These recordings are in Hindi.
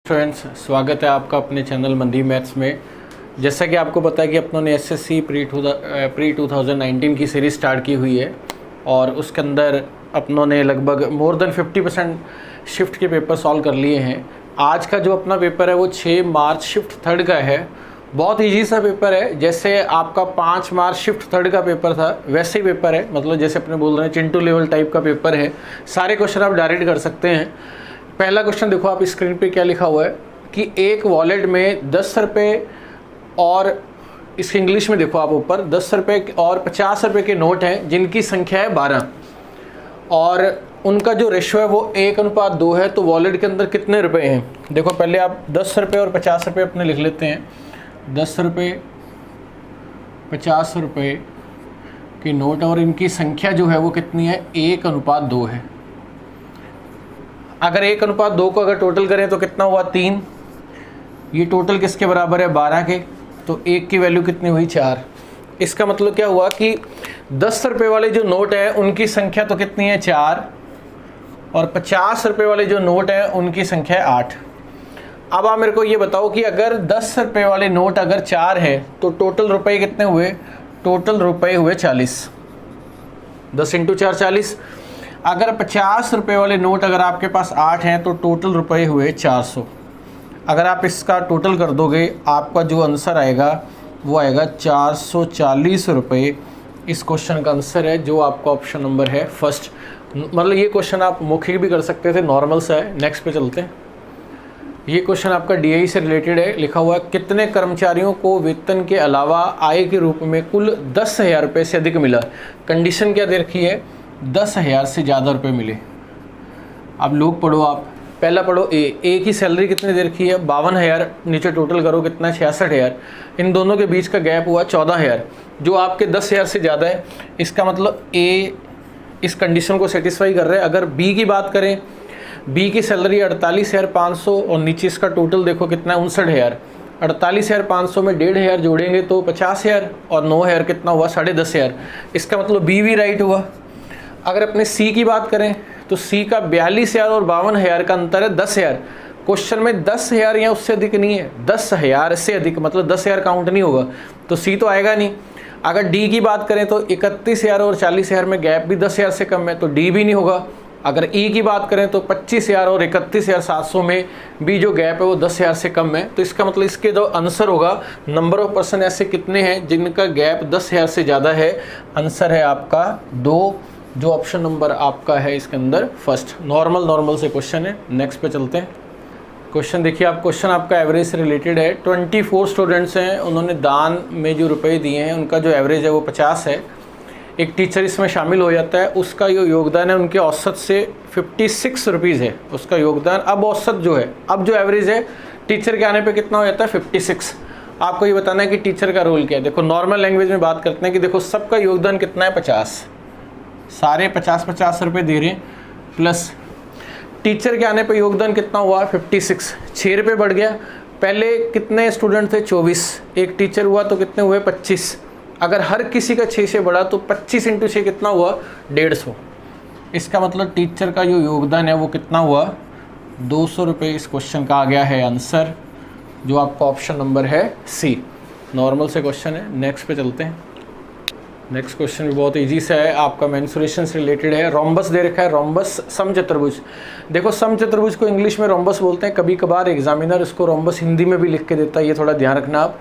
फ्रेंड्स, स्वागत है आपका अपने चैनल मंदी मैथ्स में। जैसा कि आपको पता है कि अपनों ने एसएससी प्री 2019 की सीरीज़ स्टार्ट की हुई है और उसके अंदर अपनों ने लगभग मोर देन 50% शिफ्ट के पेपर सॉल्व कर लिए हैं। आज का जो अपना पेपर है वो 6 मार्च शिफ्ट थर्ड का है। बहुत ईजी सा पेपर है, जैसे आपका 5 मार्च शिफ्ट थर्ड का पेपर था वैसे ही पेपर है। मतलब जैसे अपने बोल रहे हैं चिंटू लेवल टाइप का पेपर है। सारे क्वेश्चन आप डायरेक्ट कर सकते हैं। पहला क्वेश्चन देखो आप स्क्रीन पे क्या लिखा हुआ है कि एक वॉलेट में 10 रुपये और इसके इंग्लिश में देखो आप ऊपर 10 रुपये और 50 रुपये के नोट हैं जिनकी संख्या है 12 और उनका जो रेशो है वो 1:2 है। तो वॉलेट के अंदर कितने रुपए हैं? देखो पहले आप 10 रुपये और 50 रुपये अपने लिख लेते हैं। 10 रुपये 50 रुपये के नोट और इनकी संख्या जो है वो कितनी है? 1:2 है। अगर 1:2 को अगर टोटल करें तो कितना हुआ? 3। ये टोटल किसके बराबर है? 12 के। तो 1 की वैल्यू कितनी हुई? 4। इसका मतलब क्या हुआ कि 10 रुपये वाले जो नोट हैं उनकी संख्या तो कितनी है? 4 और 50 रुपये वाले जो नोट हैं उनकी संख्या है 8। अब आप मेरे को ये बताओ कि अगर 10 रुपये वाले नोट अगर 4 है तो टोटल रुपये कितने हुए? टोटल रुपये हुए 40। 10 × 4 40। अगर 50 रुपये वाले नोट अगर आपके पास 8 हैं तो टोटल रुपए हुए 400। अगर आप इसका टोटल कर दोगे आपका जो आंसर आएगा वो आएगा 440 रुपये। इस क्वेश्चन का आंसर है जो आपका ऑप्शन नंबर है फर्स्ट। मतलब ये क्वेश्चन आप मौखिक भी कर सकते थे, नॉर्मल सा है। नेक्स्ट पे चलते हैं। ये क्वेश्चन आपका डीआई से रिलेटेड है। लिखा हुआ है कितने कर्मचारियों को वेतन के अलावा आय के रूप में कुल 10,000 रुपये से अधिक मिला? कंडीशन क्या दे रखी है? 10,000 से ज़्यादा रुपये मिले। अब लोग पढ़ो, आप पहला पढ़ो। ए की सैलरी कितनी दे रखी है? 52,000। नीचे टोटल करो कितना? 66,000। इन दोनों के बीच का गैप हुआ 14,000 जो आपके 10,000 से ज़्यादा है। इसका मतलब ए इस कंडीशन को सेटिस्फाई कर रहे हैं। अगर बी की बात करें, बी की सैलरी 48,500 और नीचे इसका टोटल देखो कितना है? 59,000। 48,500 में 1,500 जोड़ेंगे तो 50,000 और 9,000 कितना हुआ? 10,500। इसका मतलब बी भी राइट हुआ। अगर अपने सी की बात करें तो सी का 42,000 और 52,000 का अंतर है 10,000। क्वेश्चन में 10,000 या उससे अधिक नहीं है, 10,000 से अधिक, मतलब 10,000 काउंट नहीं होगा तो सी तो आएगा नहीं। अगर डी की बात करें तो 31,000 और 40,000 में गैप भी 10,000 से कम है तो डी भी नहीं होगा। अगर ई की बात करें तो 25,000 और 31,700 में भी जो गैप है वो 10,000 से कम है। तो इसका मतलब इसके जो आंसर होगा, नंबर ऑफ पर्सन ऐसे कितने हैं जिनका गैप 10,000 से ज़्यादा है? आंसर है आपका 2, जो ऑप्शन नंबर आपका है इसके अंदर फर्स्ट। नॉर्मल से क्वेश्चन है। नेक्स्ट पे चलते हैं। क्वेश्चन देखिए आप, क्वेश्चन आपका एवरेज से रिलेटेड है। 24 स्टूडेंट्स हैं, उन्होंने दान में जो रुपए दिए हैं उनका जो एवरेज है वो 50 है। एक टीचर इसमें शामिल हो जाता है, उसका जो योगदान है उनके औसत से 56 रुपीज़ है उसका योगदान। अब औसत जो है, अब जो एवरेज है टीचर के आने पर कितना हो जाता है? 56। आपको ये बताना है कि टीचर का रोल क्या है। देखो नॉर्मल लैंग्वेज में बात करते हैं कि देखो सबका योगदान कितना है? 50। सारे 50 रुपये दे रहे हैं, प्लस टीचर के आने पे योगदान कितना हुआ? 56। 6 रुपये बढ़ गया। पहले कितने स्टूडेंट थे? 24। एक टीचर हुआ तो कितने हुए? 25। अगर हर किसी का 6 से बढ़ा तो 25 × 6 कितना हुआ? 150। इसका मतलब टीचर का जो योगदान है वो कितना हुआ? 200 रुपये। इस क्वेश्चन का आ गया है आंसर, जो आपका ऑप्शन नंबर है सी। नॉर्मल से क्वेश्चन है। नेक्स्ट पे चलते हैं। नेक्स्ट क्वेश्चन भी बहुत इजी सा है, आपका मेंसुरेशन से रिलेटेड है। रोम्बस दे रखा है, रोम्बस समचतुर्भुज। देखो समचतुर्भुज को इंग्लिश में रोम्बस बोलते हैं। कभी कभार एग्जामिनर इसको रोम्बस हिंदी में भी लिख के देता है, ये थोड़ा ध्यान रखना आप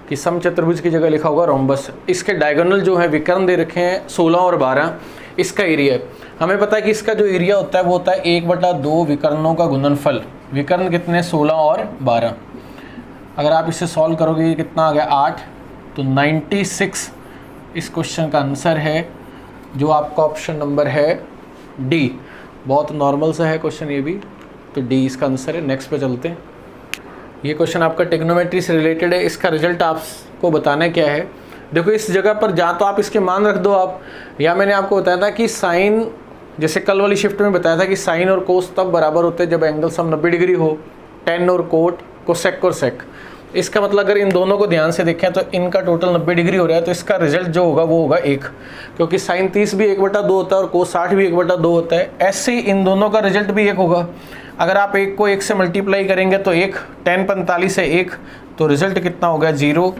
कि समचतुर्भुज की जगह लिखा होगा रोम्बस। इसके डायगोनल जो है विकर्ण दे रखे हैं 16 और 12। इसका एरिया है, हमें पता है कि इसका जो एरिया होता है वो होता है 1/2 विकर्णों का गुणनफल। विकर्ण कितने? 16 और 12। अगर आप इसे सॉल्व करोगे ये कितना आ गया? 8। तो 96 इस क्वेश्चन का आंसर है, जो आपका ऑप्शन नंबर है डी। बहुत नॉर्मल सा है क्वेश्चन ये भी, तो डी इसका आंसर है। नेक्स्ट पे चलते हैं। ये क्वेश्चन आपका टेक्नोमेट्री से रिलेटेड है। इसका रिजल्ट आपको बताना क्या है? देखो इस जगह पर जा तो आप इसके मान रख दो आप, या मैंने आपको बताया था कि साइन, जैसे कल वाली शिफ्ट में बताया था कि साइन और कोस तब बराबर होते हैं जब एंगल सम 90 डिग्री हो। टेन और कोट, कोसेक और सेक। इसका मतलब अगर इन दोनों को ध्यान से देखें तो इनका टोटल 90 डिग्री हो रहा है, तो इसका रिजल्ट जो होगा वो होगा 1, क्योंकि साइन 30 भी 1/2 होता है और कोस 60 भी 1/2 होता है। ऐसे ही इन दोनों का रिजल्ट भी 1 होगा। अगर आप एक को 1 से मल्टीप्लाई करेंगे तो 1, 10 45 है 1, तो रिजल्ट कितना हो गया 0।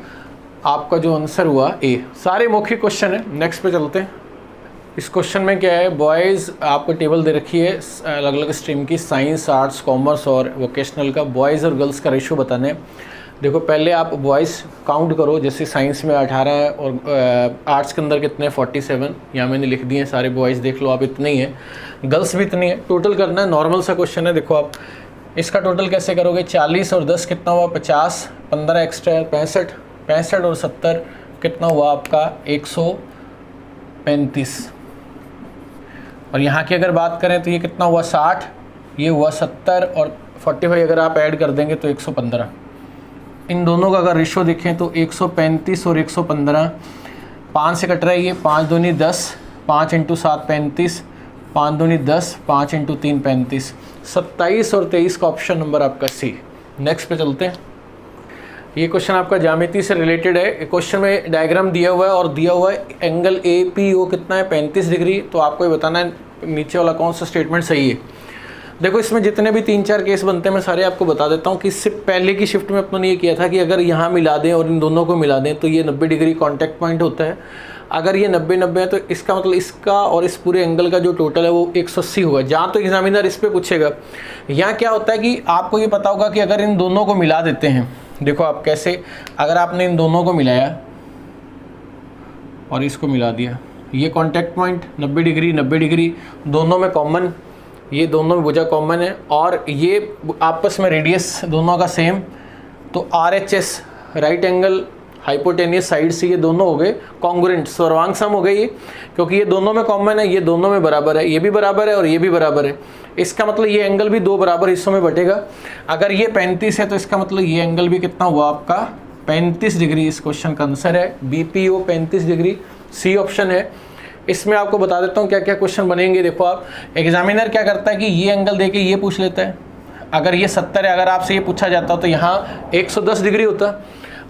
आपका जो आंसर हुआ ए। सारे मौखिक क्वेश्चन है। नेक्स्ट पे चलते हैं। इस क्वेश्चन में क्या है, बॉयज़ आपको टेबल दे रखी है अलग अलग स्ट्रीम की, साइंस, आर्ट्स, कॉमर्स और वोकेशनल का। बॉयज़ और गर्ल्स का रेशो बताने हैं। देखो पहले आप बॉयज़ काउंट करो, जैसे साइंस में 18 है और आर्ट्स के अंदर कितने 47, यहाँ मैंने लिख दिए हैं सारे बॉयज़, देख लो आप इतने ही हैं, गर्ल्स भी इतनी है। टोटल करना है, नॉर्मल सा क्वेश्चन है। देखो आप इसका टोटल कैसे करोगे, 40 और 10 कितना हुआ 50, 15 एक्स्ट्रा 65, 65 और 70 कितना हुआ आपका 135। और यहाँ की अगर बात करें तो ये कितना हुआ 60, ये हुआ 70 और 45 अगर आप ऐड कर देंगे तो 115। इन दोनों का अगर रेशो देखें तो 135 और 115, 5 से कट रहा है ये, 5 दूनी 10, 5 × 7 35, 5 दूनी 10, 5 × 3 35, 27 और 23 का ऑप्शन नंबर आपका सी। नेक्स्ट पे चलते हैं। ये क्वेश्चन आपका ज्यामिति से रिलेटेड है। क्वेश्चन में डायग्राम दिया हुआ है और दिया हुआ है एंगल ए पी ओ कितना है 35 डिग्री। तो आपको ये बताना है नीचे वाला कौन सा स्टेटमेंट सही है। देखो इसमें जितने भी 3-4 केस बनते हैं मैं सारे आपको बता देता हूँ कि इससे पहले की शिफ्ट में अपनों ने ये किया था कि अगर यहाँ मिला दें और इन दोनों को मिला दें तो ये 90 डिग्री कॉन्टैक्ट पॉइंट होता है। अगर ये 90-90 है तो इसका मतलब इसका और इस पूरे एंगल का जो टोटल है वो 180 होगा। जहाँ तो एग्जामिनर इस पर पूछेगा। यहाँ क्या होता है कि आपको ये पता होगा कि अगर इन दोनों को मिला देते हैं, देखो आप कैसे, अगर आपने इन दोनों को मिलाया और इसको मिला दिया, ये कॉन्टैक्ट पॉइंट 90 डिग्री 90 डिग्री, दोनों में कॉमन, ये दोनों में भुजा कॉमन है और ये आपस में रेडियस दोनों का सेम, तो RHS right angle hypotenuse side से ये दोनों हो गए कॉन्ग्रुएंट, सर्वांग सम हो गए ये, क्योंकि ये दोनों में कॉमन है, ये दोनों में बराबर है, ये भी बराबर है और ये भी बराबर है। इसका मतलब ये एंगल भी 2 बराबर हिस्सों में बटेगा। अगर ये 35 है तो इसका मतलब ये एंगल भी कितना हुआ आपका 35 डिग्री। इस क्वेश्चन का आंसर है BPO 35 डिग्री, सी ऑप्शन है। इसमें आपको बता देता हूँ क्या क्या क्वेश्चन बनेंगे। देखो आप, एग्जामिनर क्या करता है कि ये एंगल देके ये पूछ लेता है। अगर ये 70 है, अगर आपसे ये पूछा जाता तो यहाँ 110 डिग्री होता।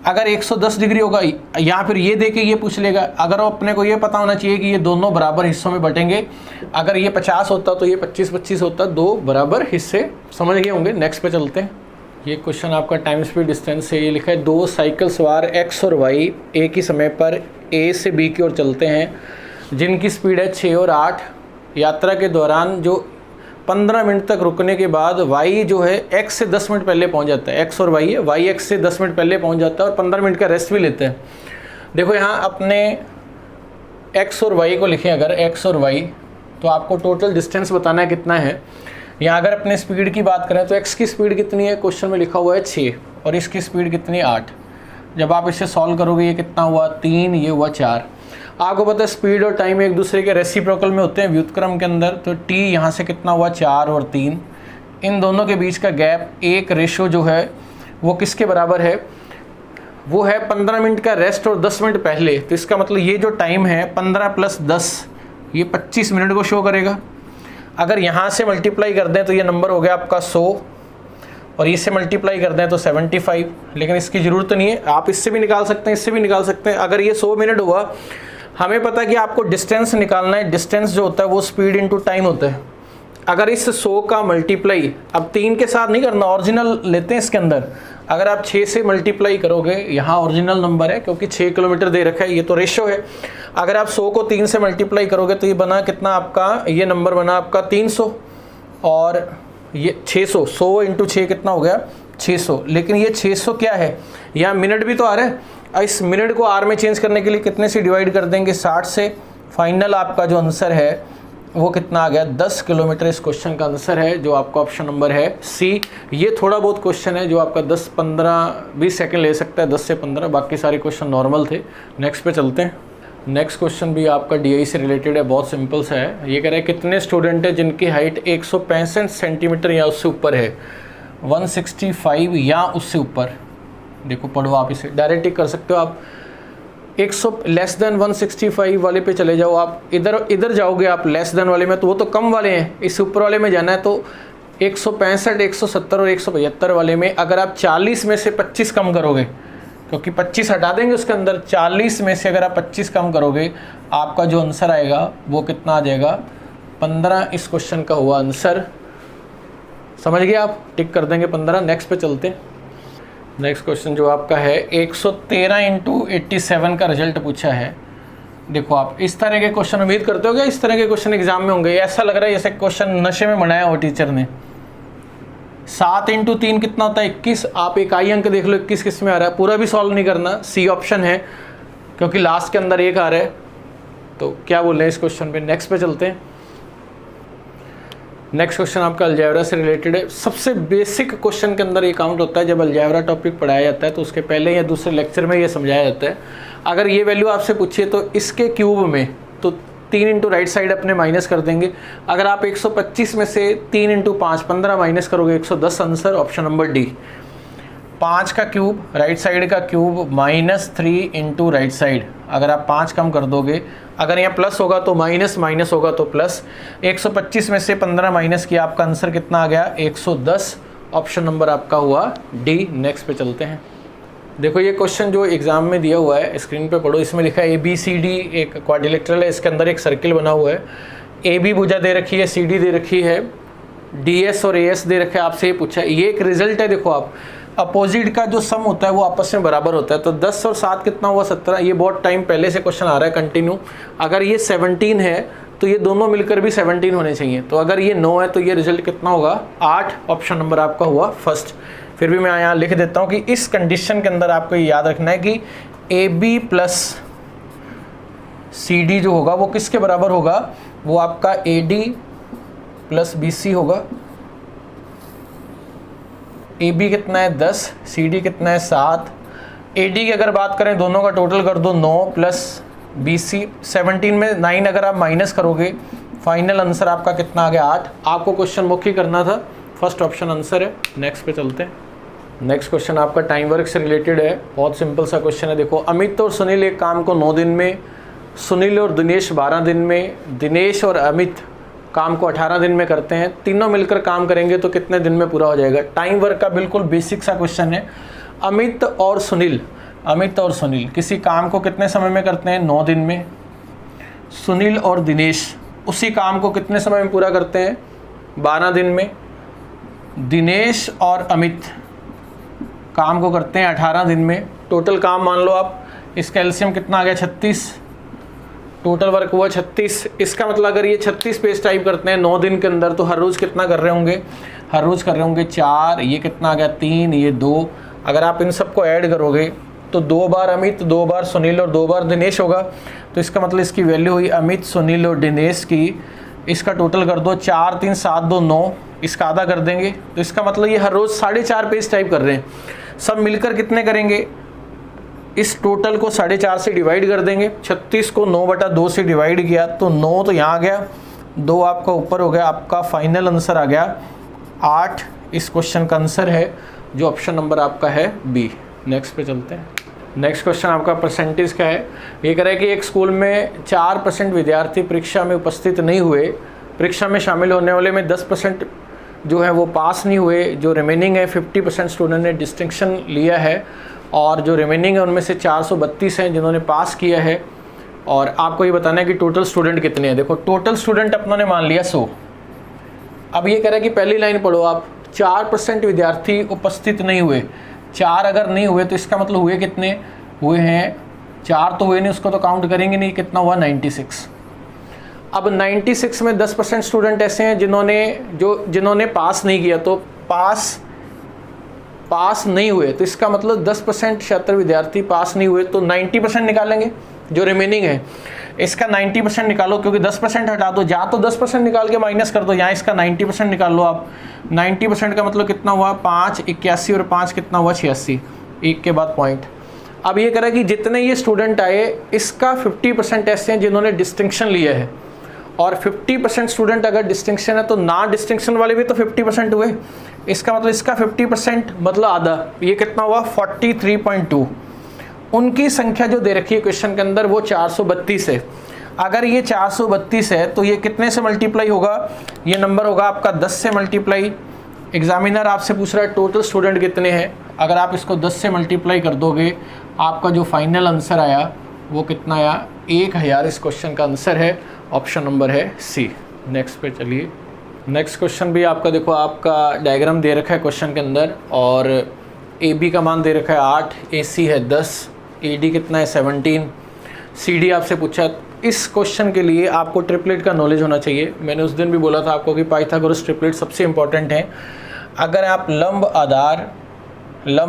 अगर 110 डिग्री होगा या फिर ये देके ये पूछ लेगा। अगर अपने को ये पता होना चाहिए कि ये दोनों बराबर हिस्सों में बटेंगे। अगर ये 50 होता तो ये 25-25 होता, 2 बराबर हिस्से, समझ गए होंगे। नेक्स्ट पे चलते हैं। ये क्वेश्चन आपका टाइम स्पीड डिस्टेंस से, ये लिखा है 2 साइकिल सवार X और Y एक ही समय पर A से B की ओर चलते हैं, जिनकी स्पीड है 6 और 8। यात्रा के दौरान जो 15 मिनट तक रुकने के बाद Y जो है X से 10 मिनट पहले पहुंच जाता है। X और Y है, Y X से 10 मिनट पहले पहुंच जाता है और 15 मिनट का रेस्ट भी लेते हैं। देखो यहाँ अपने X और Y को लिखें, अगर X और Y, तो आपको टोटल डिस्टेंस बताना है कितना है। यहाँ अगर अपने स्पीड की बात करें तो X की स्पीड कितनी है, क्वेश्चन में लिखा हुआ है 6 और इसकी स्पीड कितनी है 8। जब आप इसे सॉल्व करोगे ये कितना हुआ 3, ये हुआ 4। आपको पता है स्पीड और टाइम एक दूसरे के रेसिप्रोकल में होते हैं व्युत्क्रम के अंदर। तो T यहाँ से कितना हुआ 4 और 3, इन दोनों के बीच का गैप, एक रेशो जो है वो किसके बराबर है, वो है 15 मिनट का रेस्ट और 10 मिनट पहले। तो इसका मतलब ये जो टाइम है 15 + 10, ये 25 मिनट को शो करेगा। अगर यहाँ से मल्टीप्लाई कर दें तो ये नंबर हो गया आपका 100 और इससे मल्टीप्लाई कर दें तो 75, लेकिन इसकी ज़रूरत नहीं है, आप इससे भी निकाल सकते हैं, इससे भी निकाल सकते हैं। अगर ये 100 मिनट हुआ, हमें पता है कि आपको डिस्टेंस निकालना है। डिस्टेंस जो होता है वो स्पीड इनटू टाइम होता है। अगर इस 100 का मल्टीप्लाई अब 3 के साथ नहीं करना, ओरिजिनल लेते हैं इसके अंदर। अगर आप 6 से मल्टीप्लाई करोगे, यहाँ ओरिजिनल नंबर है क्योंकि 6 किलोमीटर दे रखा है, ये तो रेशो है। अगर आप 100 को 3 से मल्टीप्लाई करोगे तो ये बना कितना आपका, ये नंबर बना आपका 300 और ये 600, 100 × 6 कितना हो गया 600। लेकिन ये 600 क्या है, यहाँ मिनट भी तो आ रहा है। इस मिनट को आर में चेंज करने के लिए कितने से डिवाइड कर देंगे, 60 से। फाइनल आपका जो आंसर है वो कितना आ गया 10 किलोमीटर। इस क्वेश्चन का आंसर है जो आपका ऑप्शन नंबर है सी। ये थोड़ा बहुत क्वेश्चन है जो आपका 10, 15, 20 सेकंड ले सकता है, 10 से 15, बाकी सारे क्वेश्चन नॉर्मल थे। नेक्स्ट पे चलते हैं। नेक्स्ट क्वेश्चन भी आपका DI से रिलेटेड है, बहुत सिंपल सा है। ये कह रहा है कितने स्टूडेंट है जिनकी हाइट 165 सेंटीमीटर या उससे ऊपर है, 165 या उससे ऊपर। देखो पढ़ो, आप इसे डायरेक्ट टिक कर सकते हो। आप 100 लेस देन 165 वाले पे चले जाओ, आप इधर जाओगे आप लेस देन वाले में, तो वो तो कम वाले हैं, इस ऊपर वाले में जाना है। तो 165, 170 और 175 वाले में अगर आप 40 में से 25 कम करोगे, क्योंकि 25 हटा देंगे उसके अंदर, 40 में से अगर आप 25 कम करोगे, आपका जो आंसर आएगा वो कितना आ जाएगा 15। इस क्वेश्चन का हुआ आंसर समझ गए आप, टिक कर देंगे 15। नेक्स्ट पे चलते हैं। नेक्स्ट क्वेश्चन जो आपका है 113 इंटू 87 का रिजल्ट पूछा है। देखो आप इस तरह के क्वेश्चन उम्मीद करते हो क्या इस तरह के क्वेश्चन एग्जाम में होंगे? ऐसा लग रहा है जैसे क्वेश्चन नशे में बनाया हो टीचर ने। 7 इंटू 3 कितना होता है? 21। आप इकाई अंक देख लो 21 किस में आ रहा है, पूरा भी सॉल्व नहीं करना, सी ऑप्शन है क्योंकि लास्ट के अंदर 1 आ रहा है। तो क्या बोल रहे हैं इस क्वेश्चन पे? नेक्स्ट पे चलते हैं। नेक्स्ट क्वेश्चन आपका अलजेब्रा से रिलेटेड है। सबसे बेसिक क्वेश्चन के अंदर ये काउंट होता है। जब अलजेब्रा टॉपिक पढ़ाया जाता है तो उसके पहले या दूसरे लेक्चर में ये समझाया जाता है। अगर ये वैल्यू आपसे पूछिए तो इसके क्यूब में तो 3 इंटू राइट साइड अपने माइनस कर देंगे। अगर आप 125 में से 3 इंटू 5 15 माइनस करोगे 110 आंसर ऑप्शन नंबर डी। 5 का क्यूब राइट साइड का क्यूब -3 इंटू राइट साइड। अगर आप 5 कम कर दोगे, अगर यहाँ प्लस होगा तो माइनस, माइनस होगा तो प्लस। 125 में से 15 माइनस किया, आपका आंसर कितना आ गया? 110। ऑप्शन नंबर आपका हुआ डी। नेक्स्ट पे चलते हैं। देखो ये क्वेश्चन जो एग्जाम में दिया हुआ है स्क्रीन पे पढ़ो। इसमें लिखा है ABCD एक क्वाड्रिलेटरल है, इसके अंदर एक सर्किल बना हुआ है। AB भुजा दे रखी है, CD दे रखी है, DS और AS दे रखा है। आपसे ये पूछा है, ये एक रिजल्ट है। देखो आप अपोजिट का जो सम होता है वो आपस में बराबर होता है। तो 10 और 7 कितना हुआ? 17। ये बहुत टाइम पहले से क्वेश्चन आ रहा है कंटिन्यू। अगर ये 17 है तो ये दोनों मिलकर भी 17 होने चाहिए। तो अगर ये 9 है तो ये रिजल्ट कितना होगा? 8। ऑप्शन नंबर आपका हुआ फर्स्ट। फिर भी मैं यहाँ लिख देता हूँ कि इस कंडीशन के अंदर आपको ये याद रखना है कि AB प्लस CD जो होगा वो किसके बराबर होगा? वो आपका AD प्लस BC होगा। AB कितना है? 10। CD कितना है? 7। AD की अगर बात करें दोनों का टोटल कर दो 9 प्लस BC 17 में 9 अगर आप माइनस करोगे फाइनल आंसर आपका कितना आ गया? 8। आपको क्वेश्चन मुख्य करना था, फर्स्ट ऑप्शन आंसर है। नेक्स्ट पे चलते हैं। नेक्स्ट क्वेश्चन आपका टाइम वर्क से रिलेटेड है। बहुत सिंपल सा क्वेश्चन है। देखो अमित और सुनील एक काम को 9 दिन में, सुनील और दिनेश 12 दिन में, दिनेश और अमित काम को 18 दिन में करते हैं। तीनों मिलकर काम करेंगे तो कितने दिन में पूरा हो जाएगा? टाइम वर्क का बिल्कुल बेसिक सा क्वेश्चन है। अमित और सुनील किसी काम को कितने समय में करते हैं? 9 दिन में। सुनील और दिनेश उसी काम को कितने समय में पूरा करते हैं? 12 दिन में। दिनेश और अमित काम को करते हैं 18 दिन में। टोटल काम मान लो आप, इसका एलसीएम कितना आ गया? 36। टोटल वर्क हुआ 36। इसका मतलब अगर ये 36 पेज टाइप करते हैं 9 दिन के अंदर तो हर रोज़ कितना कर रहे होंगे? हर रोज़ कर रहे होंगे 4। ये कितना आ गया? 3। ये 2। अगर आप इन सबको ऐड करोगे तो 2 बार अमित, 2 बार सुनील और 2 बार दिनेश होगा। तो इसका मतलब इसकी वैल्यू हुई अमित, सुनील और दिनेश की, इसका टोटल कर दो 4 3 7 2 9, इसका आधा कर देंगे। तो इसका मतलब ये हर रोज़ 4.5 पेज टाइप कर रहे हैं। सब मिलकर कितने करेंगे? इस टोटल को 4.5 से डिवाइड कर देंगे। 36 को 9/2 से डिवाइड किया तो 9 तो यहाँ आ गया, 2 आपका ऊपर हो गया। आपका फाइनल आंसर आ गया 8। इस क्वेश्चन का आंसर है जो ऑप्शन नंबर आपका है बी। नेक्स्ट पे चलते हैं। नेक्स्ट क्वेश्चन आपका परसेंटेज का है। ये कह रहा है कि एक स्कूल में 4% विद्यार्थी परीक्षा में उपस्थित नहीं हुए। परीक्षा में शामिल होने वाले में 10% जो है वो पास नहीं हुए। जो रिमेनिंग है 50% स्टूडेंट ने डिस्टिंक्शन लिया है और जो रिमेनिंग है उनमें से 432 हैं जिन्होंने पास किया है। और आपको ये बताना है कि टोटल स्टूडेंट कितने हैं। देखो टोटल स्टूडेंट अपनों ने मान लिया 100। अब ये कह रहा है कि पहली लाइन पढ़ो आप, 4% विद्यार्थी उपस्थित नहीं हुए। 4 अगर नहीं हुए तो इसका मतलब हुए कितने? हुए हैं 4 तो हुए नहीं, उसको तो काउंट करेंगे नहीं। कितना हुआ? 96। अब 96 में 10% स्टूडेंट ऐसे हैं जिन्होंने पास नहीं किया। तो पास नहीं हुए तो इसका मतलब 10% 76 विद्यार्थी पास नहीं हुए। तो 90% निकालेंगे जो रिमेनिंग है। इसका 90% निकालो क्योंकि 10% हटा दो, जा तो 10% निकाल के माइनस कर दो, यहाँ इसका 90% निकाल लो आप। 90% का मतलब कितना हुआ? 5 81 और 5 कितना हुआ? 86। एक के बाद पॉइंट। अब ये कह रहा है कि जितने ये स्टूडेंट आए इसका 50% ऐसे हैं जिन्होंने डिस्टिंक्शन लिया है। और 50% स्टूडेंट अगर डिस्टिंक्शन है तो ना डिस्टिंक्शन वाले भी तो 50% हुए। इसका मतलब इसका 50% मतलब आधा। ये कितना हुआ? 43.2। उनकी संख्या जो दे रखी है क्वेश्चन के अंदर वो 432 है। अगर ये 432 है तो ये कितने से मल्टीप्लाई होगा? ये नंबर होगा आपका 10 से मल्टीप्लाई। एग्जामिनर आपसे पूछ रहा है टोटल स्टूडेंट कितने हैं। अगर आप इसको 10 से मल्टीप्लाई कर दोगे आपका जो फाइनल आंसर आया वो कितना आया? 1000। इस क्वेश्चन का आंसर है ऑप्शन नंबर है सी। नेक्स्ट पे चलिए। नेक्स्ट क्वेश्चन भी आपका देखो, आपका डायग्राम दे रखा है क्वेश्चन के अंदर, और ए बी का मान दे रखा है 8, ए सी है 10, ए डी कितना है 17, सी डी आपसे पूछा। इस क्वेश्चन के लिए आपको ट्रिपलेट का नॉलेज होना चाहिए। मैंने उस दिन भी बोला था आपको कि पाइथागोरस ट्रिपलेट सबसे इंपॉर्टेंट है। अगर आप लंब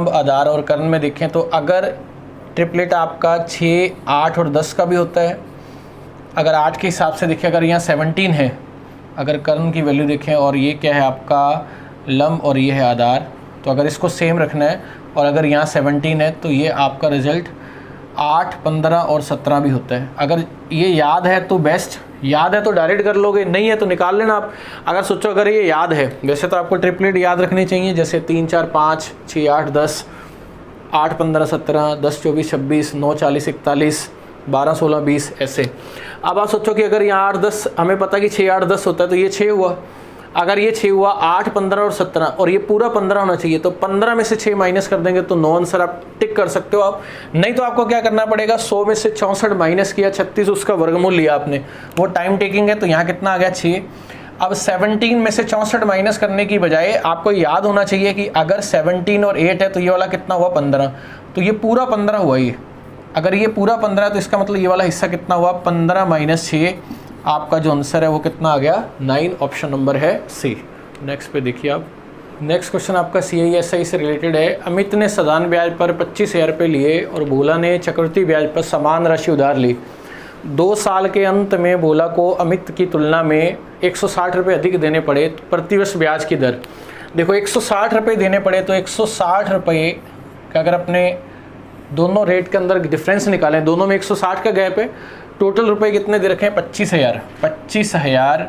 आधार और कर्ण में देखें तो अगर ट्रिपलेट आपका 6, 8 और 10 का भी होता है, अगर 8 के हिसाब से देखें, अगर यहाँ 17 है, अगर कर्ण की वैल्यू देखें और ये क्या है आपका लंब और ये है आधार, तो अगर इसको सेम रखना है और अगर यहाँ 17 है तो ये आपका रिजल्ट 8, 15 और 17 भी होता है। अगर ये याद है तो बेस्ट, याद है तो डायरेक्ट कर लोगे, नहीं है तो निकाल लेना आप। अगर सोचो अगर ये याद है, वैसे तो आपको ट्रिपलेट याद रखनी चाहिए, जैसे 3, 4, 5, 6, 8, 10, 8, 15, 17, 10, 24, 26, 9, 40, 41, 12, 16, 20 ऐसे। अब आप सोचो कि अगर यहाँ 8, 10 हमें पता कि 6, 8, 10 होता है, तो ये 6 हुआ। अगर ये 6 हुआ, 8, 15 और 17 और ये पूरा 15 होना चाहिए, तो 15 में से 6 माइनस कर देंगे तो 9 आंसर आप टिक कर सकते हो आप। नहीं तो आपको क्या करना पड़ेगा, 100 में से 64 माइनस किया, 36 उसका वर्गमूल लिया आपने, वो टाइम टेकिंग है, तो यहाँ कितना आ गया 6। अब 17 में से 64 माइनस करने की बजाय आपको याद होना चाहिए कि अगर 17 और 8 है तो ये वाला कितना हुआ 15, तो ये पूरा 15 हुआ। ये अगर ये पूरा 15 है तो इसका मतलब ये वाला हिस्सा कितना हुआ 15 माइनस 6, आपका जो आंसर है वो कितना आ गया 9, ऑप्शन नंबर है सी। नेक्स्ट पे देखिए आप, नेक्स्ट क्वेश्चन आपका CISI से रिलेटेड है। अमित ने साधारण ब्याज पर 25,000 रुपये लिए और भोला ने चक्रवृद्धि ब्याज पर समान राशि उधार ली। 2 साल के अंत में भोला को अमित की तुलना में 160 रुपये अधिक देने पड़े, प्रतिवर्ष ब्याज की दर। देखो 160 रुपये देने पड़े, तो 160 रुपये का अगर अपने दोनों रेट के अंदर डिफरेंस निकालें, दोनों में 160 का गैप है, टोटल रुपए कितने दे रखे हैं 25,000, 25,000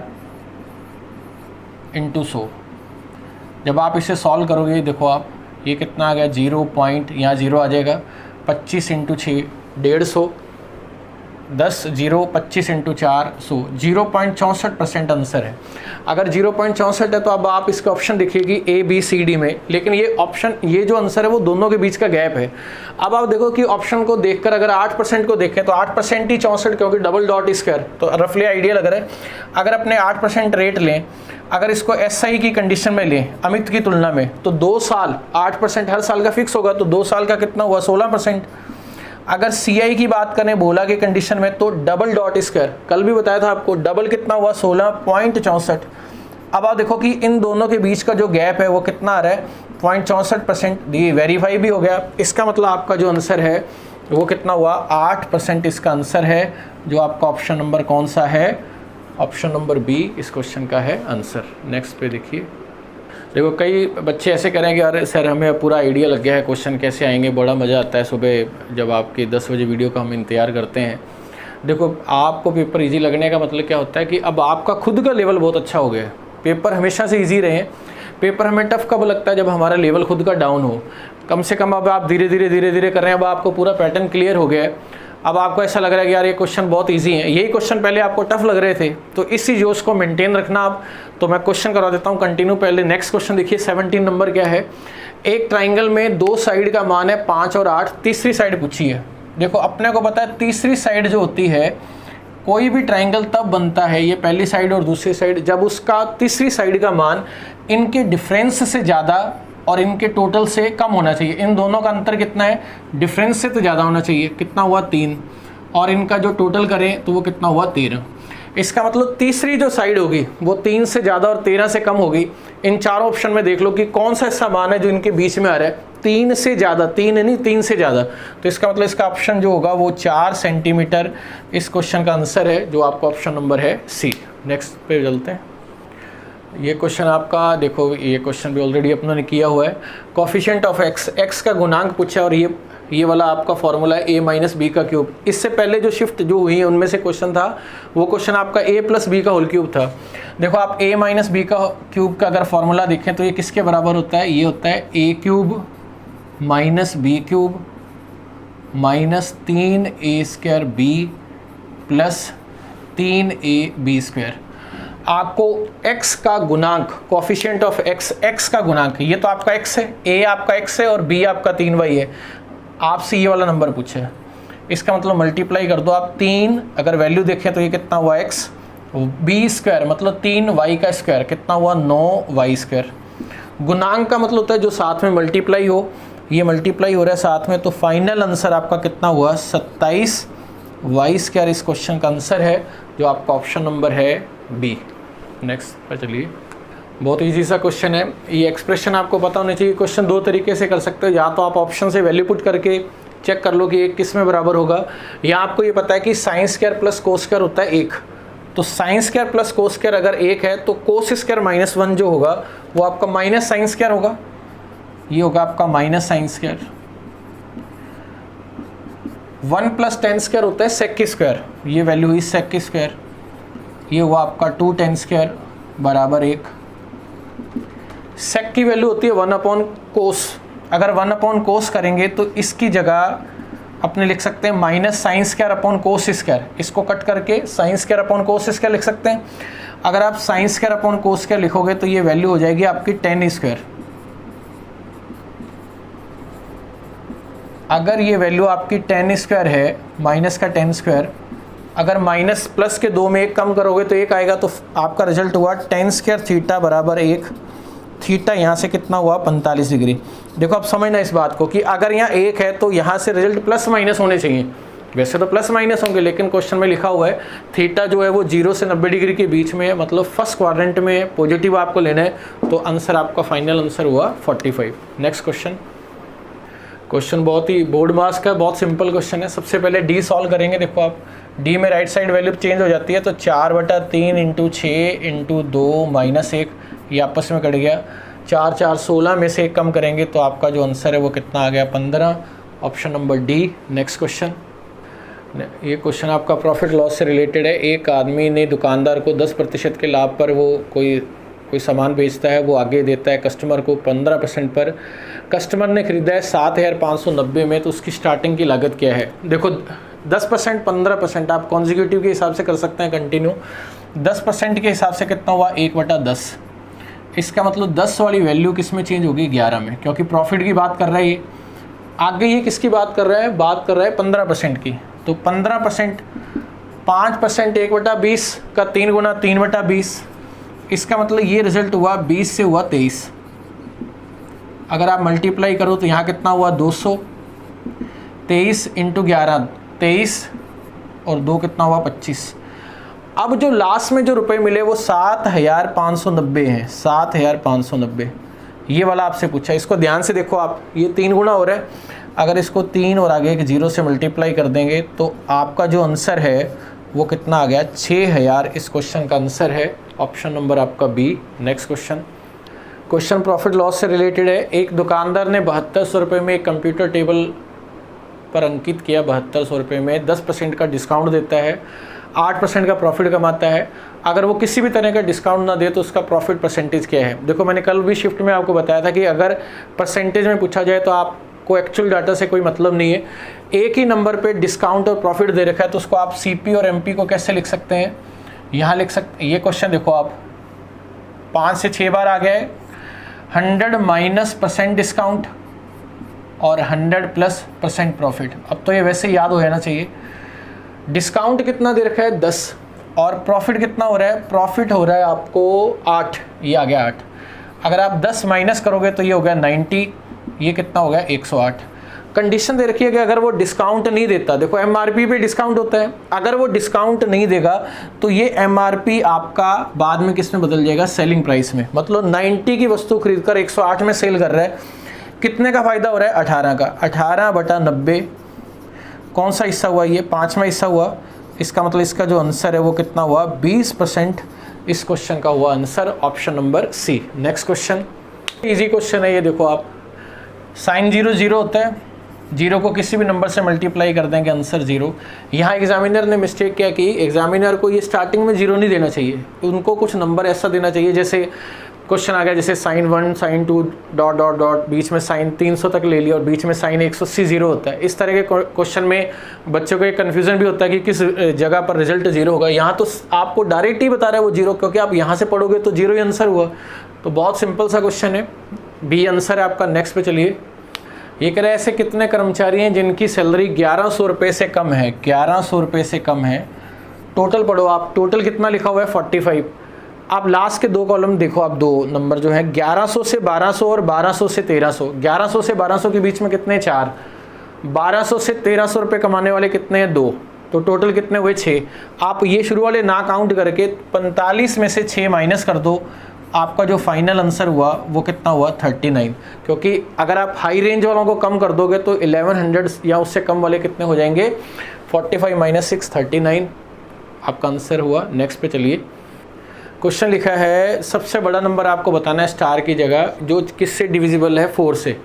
इंटू 100। जब आप इसे सॉल्व करोगे, देखो आप ये कितना आ गया 0 पॉइंट, यहाँ 0 आ जाएगा, 25 इंटू 6 150, 10 0, 25 इंटू 4 100, 0.64% आंसर है। अगर 0.64 है तो अब आप इसका ऑप्शन देखिए A B C D में, लेकिन ये ऑप्शन, ये जो आंसर है वो दोनों के बीच का गैप है। अब आप देखो कि ऑप्शन को देखकर अगर 8% को देखें तो 8% ही 64, क्योंकि डबल डॉट स्क्वायर, तो रफली आइडिया लग रहा है। अगर अपने 8% रेट लें, अगर इसको SI की कंडीशन में लें अमित की तुलना में, तो 2 साल 8% हर साल का फिक्स होगा, तो 2 साल का कितना हुआ 16%। अगर CI की बात करें भोला के कंडीशन में, तो डबल डॉट स्क्वायर, कल भी बताया था आपको, डबल कितना हुआ 16.64। अब आप देखो कि इन दोनों के बीच का जो गैप है वो कितना आ रहा है 0.64%। ये वेरीफाई भी हो गया। इसका मतलब आपका जो आंसर है वो कितना हुआ 8% इसका आंसर है, जो आपका ऑप्शन नंबर कौन सा है, ऑप्शन नंबर B इस क्वेश्चन का है आंसर। नेक्स्ट पे देखिए, देखो कई बच्चे ऐसे करें कि यार सर हमें पूरा आइडिया लग गया है, क्वेश्चन कैसे आएंगे, बड़ा मज़ा आता है सुबह जब आपके 10 बजे वीडियो का हम इंतज़ार करते हैं। देखो आपको पेपर इजी लगने का मतलब क्या होता है कि अब आपका खुद का लेवल बहुत अच्छा हो गया है। पेपर हमेशा से इजी रहे, पेपर हमें टफ कब लगता है, जब हमारा लेवल खुद का डाउन हो। कम से कम अब आप धीरे धीरे कर रहे हैं, अब आपको पूरा पैटर्न क्लियर हो गया है। अब आपको ऐसा लग रहा है कि यार ये क्वेश्चन बहुत इजी है, यही क्वेश्चन पहले आपको टफ लग रहे थे, तो इसी जोश को मेंटेन रखना आप। तो मैं क्वेश्चन करवा देता हूँ कंटिन्यू। पहले नेक्स्ट क्वेश्चन देखिए, 17 नंबर क्या है। एक ट्राइंगल में 2 साइड का मान है 5 और 8, तीसरी साइड पूछी है। देखो अपने को पता है तीसरी साइड जो होती है, कोई भी ट्राइंगल तब बनता है, ये पहली साइड और दूसरी साइड, जब उसका तीसरी साइड का मान इनके डिफरेंस से ज़्यादा और इनके टोटल से कम होना चाहिए। इन दोनों का अंतर कितना है, डिफरेंस से तो ज़्यादा होना चाहिए, कितना हुआ 3, और इनका जो टोटल करें तो वो कितना हुआ 13। इसका मतलब तीसरी जो साइड होगी वो 3 से ज़्यादा और 13 से कम होगी। इन चारों ऑप्शन में देख लो कि कौन सा ऐसा मान है जो इनके बीच में आ रहा है 3 से ज़्यादा, 3 नहीं 3 से ज़्यादा। तो इसका मतलब इसका ऑप्शन जो होगा वो 4 सेंटीमीटर इस क्वेश्चन का आंसर है, जो आपका ऑप्शन नंबर है C। नेक्स्ट पे चलते हैं। ये क्वेश्चन आपका देखो, ये क्वेश्चन भी ऑलरेडी अपनों ने किया हुआ है। कोफिशिएंट ऑफ x का गुणांक पूछा, और ये वाला आपका फॉर्मूला है a माइनस बी का क्यूब। इससे पहले जो शिफ्ट जो हुई है उनमें से क्वेश्चन था, वो क्वेश्चन आपका a प्लस बी का होल क्यूब था। देखो आप a माइनस बी का क्यूब का अगर फॉर्मूला देखें तो ये किसके बराबर होता है, ये होता है a cube minus B cube minus 3a square b plus 3ab square. आपको x का गुणांक, कोफिशिएंट ऑफ x का गुणांक, ये तो आपका x है, a आपका x है और b आपका 3y है। आपसे ये वाला नंबर पूछे, इसका मतलब मल्टीप्लाई कर दो आप 3, अगर वैल्यू देखें तो ये कितना हुआ x, बी स्क्वायर मतलब 3y का स्क्वायर कितना हुआ 9y स्क्वायर। गुणांक का मतलब होता है जो साथ में मल्टीप्लाई हो, ये मल्टीप्लाई हो रहा है साथ में, तो फाइनल आंसर आपका कितना हुआ 27y स्क्वायर इस क्वेश्चन का आंसर है, जो आपका ऑप्शन नंबर है बी। नेक्स्ट पर चलिए, बहुत इजी सा क्वेश्चन है। ये एक्सप्रेशन आपको पता होना चाहिए। क्वेश्चन दो तरीके से कर सकते हो, या तो आप ऑप्शन से वैल्यू पुट करके चेक कर लो कि एक किस में बराबर होगा, या आपको ये पता है कि sine square plus cos square होता है 1, तो sine square plus cos square अगर 1 है तो कोस स्क्वायर -1 जो होगा वो आपका माइनस साइन स्क्वायर होगा, ये होगा आपका minus sine square. 1 + tan square होता है सेक स्क्वायर, ये वैल्यू हुई सेक स्क्वायर, ये हुआ आपका 2 tan स्क्वायर बराबर 1। सेक की वैल्यू होती है 1/cos, अगर 1/cos करेंगे तो इसकी जगह अपने लिख सकते हैं minus sine square upon cos square, इसको कट करके sine square upon cos square लिख सकते हैं। अगर आप sine square upon cos square लिखोगे तो ये वैल्यू हो जाएगी आपकी tan स्क्वायर। अगर ये वैल्यू आपकी tan स्क्वायर है, माइनस का tan स्क्वायर, अगर माइनस प्लस के 2 में 1 कम करोगे तो 1 आएगा, तो आपका रिजल्ट हुआ tan स्क्वायर थीटा बराबर 1। थीटा यहाँ से कितना हुआ 45 डिग्री। देखो आप समझना इस बात को कि अगर यहाँ 1 है तो यहाँ से रिजल्ट प्लस माइनस होने चाहिए, वैसे तो प्लस माइनस होंगे, लेकिन क्वेश्चन में लिखा हुआ है थीटा जो है वो 0 से 90 डिग्री के बीच में है, मतलब फर्स्ट क्वाड्रेंट में पॉजिटिव आपको लेना है, तो आंसर आपका फाइनल आंसर हुआ 45। नेक्स्ट क्वेश्चन बहुत ही बोर्ड मार्क्स का, बहुत सिंपल क्वेश्चन है। सबसे पहले डी सॉल्व करेंगे। देखो आप डी में राइट साइड वैल्यू चेंज हो जाती है, तो 4/3 × 6 × 2 -1, ये आपस में कट गया। 4 4 16 में से 1 कम करेंगे तो आपका जो आंसर है वो कितना आ गया 15, option number D. Next question, ये क्वेश्चन आपका प्रॉफिट लॉस से रिलेटेड है। एक आदमी ने दुकानदार को 10% के लाभ पर वो कोई सामान बेचता है, वो आगे देता है कस्टमर को 15% पर। कस्टमर ने खरीदा है 7,590 में, तो उसकी स्टार्टिंग की लागत क्या है। देखो 10% 15% आप कॉन्जिक्यूटिव के हिसाब से कर सकते हैं, कंटिन्यू। 10% के हिसाब से कितना हुआ 1/10, इसका मतलब 10 वाली वैल्यू किस में चेंज होगी 11 में, क्योंकि प्रॉफिट की बात कर रहा है ये। आगे ये किसकी बात कर रहा है, बात कर रहा है 15% की, तो 15% 5% 1/20 का 3 गुना 3/20, इसका मतलब ये रिजल्ट हुआ 20 से हुआ 23। अगर आप मल्टीप्लाई करो तो यहाँ कितना हुआ 200, 23 × 11 23 और 2 कितना हुआ 25। अब जो लास्ट में जो रुपए मिले वो 7,590 हैं, 7,590, ये वाला आपसे पूछा। इसको ध्यान से देखो आप, ये 3 गुना हो रहा है, अगर इसको 3 और आगे एक 0 से मल्टीप्लाई कर देंगे तो आपका जो आंसर है वो कितना आ गया 6,000 इस क्वेश्चन का आंसर है, ऑप्शन नंबर आपका B. Next question profit loss से रिलेटेड है। एक दुकानदार ने 7200 रुपये में एक कंप्यूटर टेबल पर अंकित किया, 7200 रुपये में 10% का डिस्काउंट देता है, 8% का प्रॉफिट कमाता है। अगर वो किसी भी तरह का डिस्काउंट ना दे तो उसका प्रॉफिट परसेंटेज क्या है। देखो मैंने कल भी शिफ्ट में आपको बताया था कि अगर परसेंटेज में पूछा जाए तो आपको एक्चुअल डाटा से कोई मतलब नहीं है। एक ही नंबर पे डिस्काउंट और प्रॉफिट दे रखा है तो उसको आप CP और MP को कैसे लिख सकते हैं, यहाँ लिख सकते। ये क्वेश्चन देखो आप 5 से 6 बार आ गया है। 100 -% डिस्काउंट और 100 + प्रॉफिट। अब तो ये वैसे याद हो जाना चाहिए। डिस्काउंट कितना दे रखा है 10 और प्रॉफिट कितना हो रहा है, प्रॉफिट हो रहा है आपको 8, ये आ गया 8। अगर आप 10 माइनस करोगे तो ये हो गया 90, ये कितना हो गया 108। कंडीशन दे रखी है कि अगर वो डिस्काउंट नहीं देता, देखो MRP पे डिस्काउंट होता है, अगर वो डिस्काउंट नहीं देगा तो ये MRP आपका बाद में किस में बदल जाएगा, सेलिंग प्राइस में। मतलब 90 की वस्तु खरीद कर 108 में सेल कर रहा है, कितने का फ़ायदा हो रहा है 18 का। 18/90 कौन सा हिस्सा हुआ, ये 5वां हिस्सा हुआ। इसका मतलब इसका जो आंसर है वो कितना हुआ 20% इस क्वेश्चन का हुआ answer, option number C. Next question easy question है ये। देखो आप साइन 0 0 होता है, 0 को किसी भी नंबर से मल्टीप्लाई कर देंगे आंसर 0। यहाँ एग्जामिनर ने मिस्टेक क्या की, एग्जामिनर को ये स्टार्टिंग में 0 नहीं देना चाहिए, उनको कुछ नंबर ऐसा देना चाहिए जैसे क्वेश्चन आ गया जैसे sin 1 sin 2 ... बीच में sin 300 तक ले लिया और बीच में sin 180 0 होता है। इस तरह के क्वेश्चन में बच्चों को एक कन्फ्यूजन भी होता है कि किस जगह पर रिजल्ट 0 होगा। यहाँ तो आपको डायरेक्ट ही बता रहा है वो 0, क्योंकि आप यहाँ से पढ़ोगे तो 0 ही आंसर हुआ। तो बहुत सिंपल सा क्वेश्चन है, बी आंसर है आपका। नेक्स्ट पे चलिए। ये कह रहे हैं ऐसे कितने कर्मचारी हैं जिनकी सैलरी 1100 रुपये से कम है, 1100 रुपये से कम है, टोटल पढ़ो आप, टोटल कितना लिखा हुआ है 45। आप लास्ट के 2 कॉलम देखो, आप 2 नंबर जो है 1100 से 1200 और 1200 से 1300। 1100 से 1200 के बीच में कितने 4, 1200 से 1300 रुपये कमाने वाले कितने हैं 2, तो टोटल कितने हुए 6। आप ये शुरू वाले ना काउंट करके 45 में से 6 माइनस कर दो, आपका जो फाइनल आंसर हुआ वो कितना हुआ 39। क्योंकि अगर आप हाई रेंज वालों को कम कर दोगे तो 1100 या उससे कम वाले कितने हो जाएंगे 45 माइनस 6 39, आपका आंसर हुआ। नेक्स्ट पे चलिए, क्वेश्चन लिखा है सबसे बड़ा नंबर आपको बताना है स्टार की जगह जो किससे डिविजिबल है 4 से।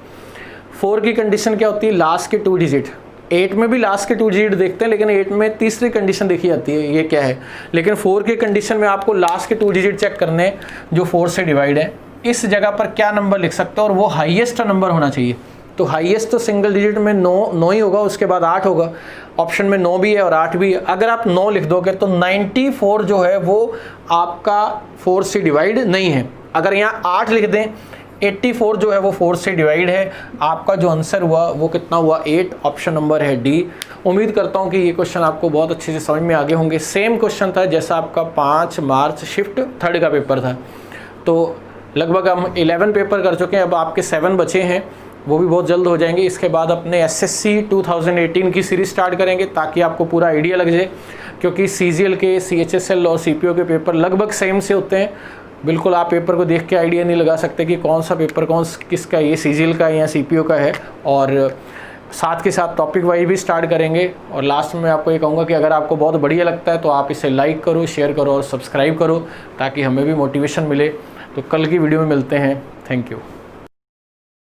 4 की कंडीशन क्या होती है, लास्ट के 2 डिजिट। 8 में भी लास्ट के 2 डिजिट देखते हैं, लेकिन 8 में तीसरी कंडीशन देखी जाती है, ये क्या है। लेकिन 4 की कंडीशन में आपको लास्ट के 2 डिजिट चेक करने हैं जो 4 से डिवाइड है। इस जगह पर क्या नंबर लिख सकते हो, और वो हाईएस्ट नंबर होना चाहिए। तो हाईएस्ट तो सिंगल डिजिट में 9 ही होगा, उसके बाद 8 होगा। ऑप्शन में 9 भी है और 8 भी है। अगर आप 9 लिख दोगे तो 94 जो है वो आपका 4 से डिवाइड नहीं है। अगर यहाँ 8 लिख दें 84 जो है वो 4 से डिवाइड है। आपका जो आंसर हुआ वो कितना हुआ 8, ऑप्शन नंबर है डी। उम्मीद करता हूँ कि ये क्वेश्चन आपको बहुत अच्छे से समझ में आ गए होंगे। सेम क्वेश्चन था जैसा आपका 5 मार्च शिफ्ट 3 का पेपर था। तो लगभग हम 11 पेपर कर चुके हैं, अब आपके 7 बचे हैं, वो भी बहुत जल्द हो जाएंगे। इसके बाद अपने एसएससी 2018 की सीरीज स्टार्ट करेंगे ताकि आपको पूरा आइडिया लग जाए, क्योंकि सीजीएल के, सीएचएसएल और सीपीओ के पेपर लगभग सेम से होते हैं। बिल्कुल आप पेपर को देख के आइडिया नहीं लगा सकते कि कौन सा पेपर किसका, ये सीजीएल का या सीपीओ का है। और साथ के साथ टॉपिक वाइज भी स्टार्ट करेंगे। और लास्ट में आपको ये कहूँगा कि अगर आपको बहुत बढ़िया लगता है तो आप इसे लाइक करो, शेयर करो और सब्सक्राइब करो ताकि हमें भी मोटिवेशन मिले। तो कल की वीडियो में मिलते हैं। Thank you.